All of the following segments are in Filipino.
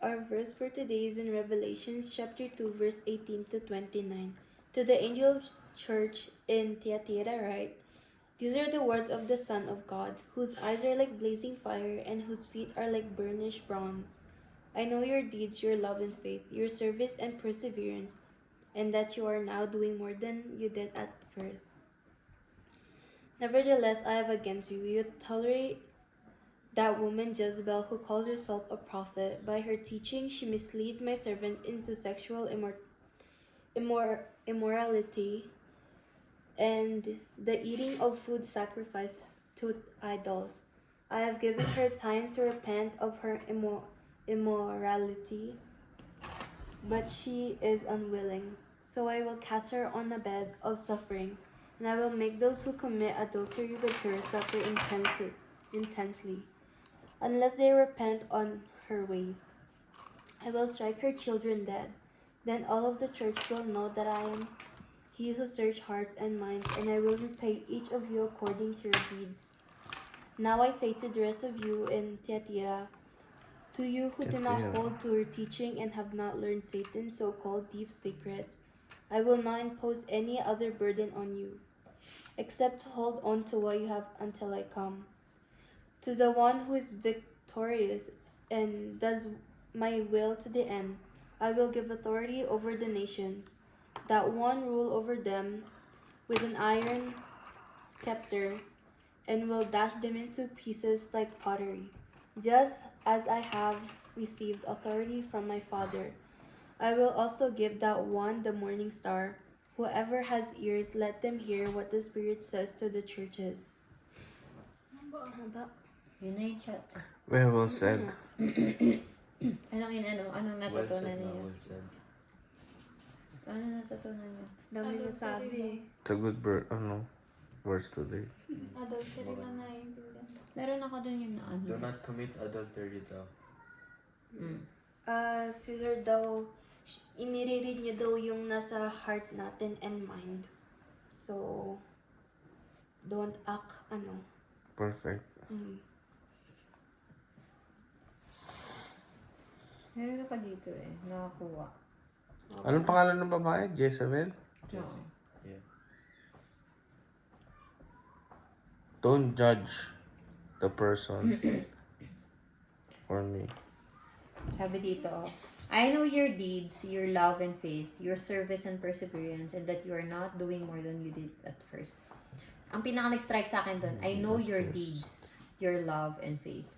Our verse for today is in Revelations chapter 2, verse 18 to 29. To the angel of church in Thyatira write, These are the words of the Son of God, whose eyes are like blazing fire and whose feet are like burnished bronze. I know your deeds, your love and faith, your service and perseverance, and that you are now doing more than you did at first. Nevertheless, I have against you. You tolerate that woman Jezebel, who calls herself a prophet. By her teaching, she misleads my servants into sexual immorality and the eating of food sacrificed to idols. I have given her time to repent of her immorality, but she is unwilling. So I will cast her on a bed of suffering, and I will make those who commit adultery with her suffer intensely, unless they repent on her ways. I will strike her children dead. Then all of the church will know that I am he who searches hearts and minds, and I will repay each of you according to your deeds. Now I say to the rest of you in Thyatira, to you who do not hold to her teaching and have not learned Satan's so-called deep secrets, I will not impose any other burden on you, except to hold on to what you have until I come. To the one who is victorious and does my will to the end, I will give authority over the nations, that one rule over them with an iron scepter, and will dash them into pieces like pottery. Just as I have received authority from my Father, I will also give that one the morning star. Whoever has ears, let them hear what the Spirit says to the churches. Yun na yung chat. Very well said. Anong natutunan niyo? Well said. Ano natutunan niyo? Dami nasabi. It's a good words today. Adultery na naiintindihan. Meron ako dun yung Do not commit adultery daw. Si Lord daw, inireread niya daw yung nasa heart natin and mind. So, don't act, Perfect. Meron ako dito nakakuha. Anong pangalan ng babae? Jezebel? Oo. Yeah. Don't judge the person for me. Sabi dito, I know your deeds, your love and faith, your service and perseverance, and that you are not doing more than you did at first. Ang pinaka-nag-strike sa akin doon, I know your deeds, your love and faith,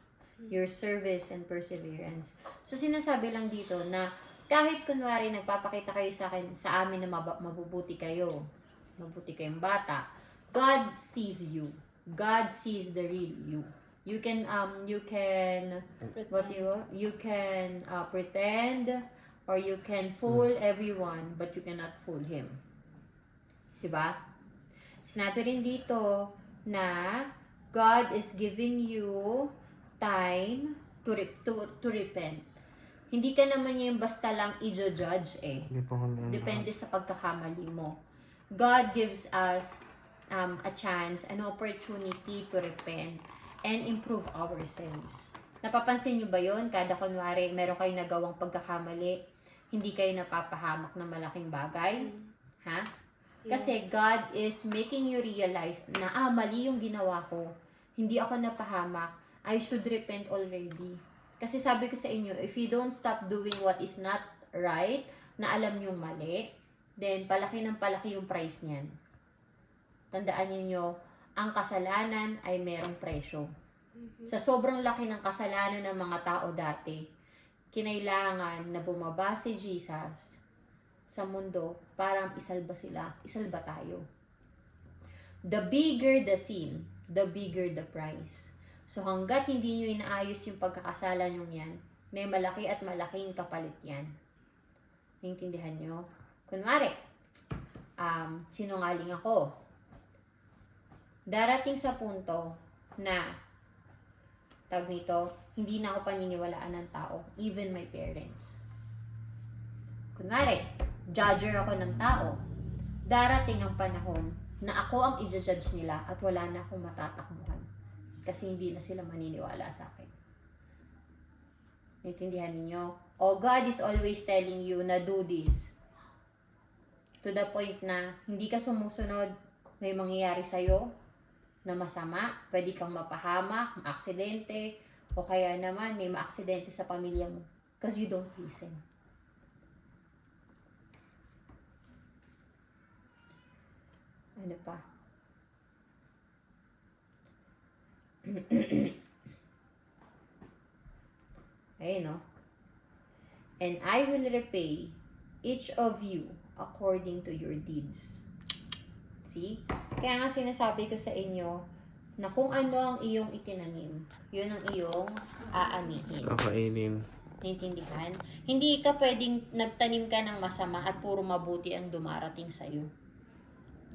your service and perseverance. So, sinasabi lang dito na kahit kunwari nagpapakita kayo sa akin, sa amin na mabubuti kayong bata, God sees you. God sees the real you. You can pretend or you can fool everyone, but you cannot fool him. Diba? Sinabi rin dito na God is giving you time to repent. Hindi ka naman niya yung basta lang i-judge Hindi pa ako Depende sa pagkakamali mo. God gives us a chance, an opportunity to repent and improve ourselves. Napapansin niyo ba yun? Kada kunwari, meron kayo nagawang pagkakamali, hindi kayo napapahamak ng malaking bagay? Ha? Kasi God is making you realize na, mali yung ginawa ko. Hindi ako napahamak. I should repent already. Kasi sabi ko sa inyo, if you don't stop doing what is not right, na alam nyo mali, then palaki ng palaki yung price niyan. Tandaan niyo, ang kasalanan ay merong presyo. Sa sobrang laki ng kasalanan ng mga tao dati, kinailangan na bumaba si Jesus sa mundo para isalba sila, isalba tayo. The bigger the sin, the bigger the price. So hanggat hindi nyo inaayos yung pagkakasala nyo yan, may malaki at malaking kapalit yan. Naintindihan nyo? Kunwari, sinungaling ako. Darating sa punto na, tag nito, hindi na ako paniniwalaan ng tao, even my parents. Kunwari, judger ako ng tao. Darating ang panahon na ako ang i-judge nila at wala na akong matatakbuhan. Kasi hindi na sila maniniwala sa akin. Naintindihan ninyo? O God is always telling you na do this. To the point na hindi ka sumusunod, may mangyayari sa'yo na masama, pwede kang mapahamak, maaksidente, o kaya naman may maaksidente sa pamilya mo. Because you don't listen. Ano pa? Ayun, no? And I will repay each of you according to your deeds. See? Kaya nga sinasabi ko sa inyo na kung ano ang iyong itinanim, yun ang iyong aanihin. Kakainin. Naintindihan? Hindi ka pwedeng nagtanim ka ng masama at puro mabuti ang dumarating sa'yo.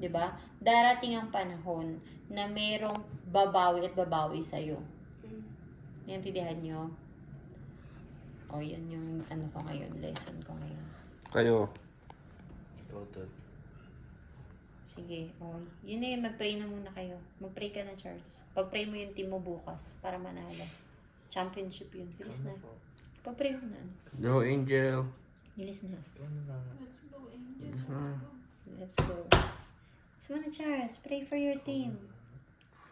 'Di ba? Darating ang panahon na merong babawi at babawi sa'yo. Naintindihan nyo? O, yun yung ano ko ngayon, lesson ko ngayon. Kayo. Total. Sige, o. Yun na yun, mag-pray na muna kayo. Mag-pray ka na, Charles. Pag-pray mo yung team mo bukas para manalo. Championship yun. Bilis na. Pag-pray mo na. Go, Angel. Bilis na. Let's go, Angel. Bilis na. Let's go. So na, Charles, pray for your team.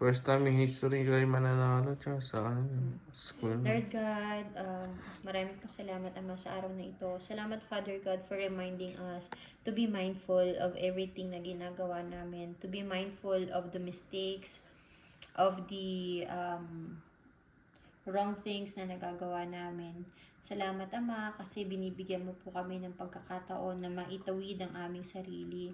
First time in history kayo mananalo, Charles, sa school. Lord God, maraming po salamat, Ama, sa araw na ito. Salamat, Father God, for reminding us to be mindful of everything na ginagawa namin. To be mindful of the mistakes, of the wrong things na nagagawa namin. Salamat, Ama, kasi binibigyan mo po kami ng pagkakataon na maitawid ang aming sarili.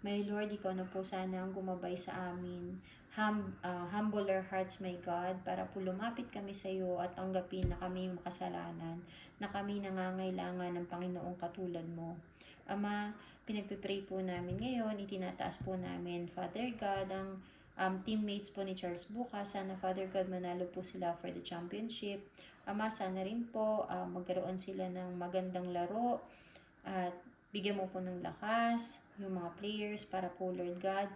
My Lord, Ikaw na po sana ang gumabay sa amin. Humble our hearts, my God, para po lumapit kami sa iyo at tanggapin na kami makasalanan, na kami nangangailangan ng Panginoong katulad mo. Ama, pinagpipray po namin ngayon, itinataas po namin, Father God, ang teammates po ni Charles bukas. Sana, Father God, manalo po sila for the championship. Ama, sana rin po magkaroon sila ng magandang laro at bigyan mo po ng lakas yung mga players para po, Lord God,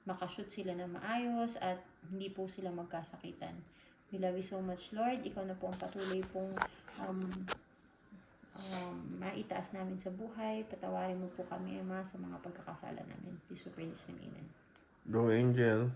makashoot sila na maayos at hindi po sila magkasakitan. We love you so much, Lord. Ikaw na po ang patuloy pong maitaas namin sa buhay. Patawarin mo po kami, Ama, sa mga pagkakasala namin. Please, we pray in Jesus' name. Amen. Go, Angel.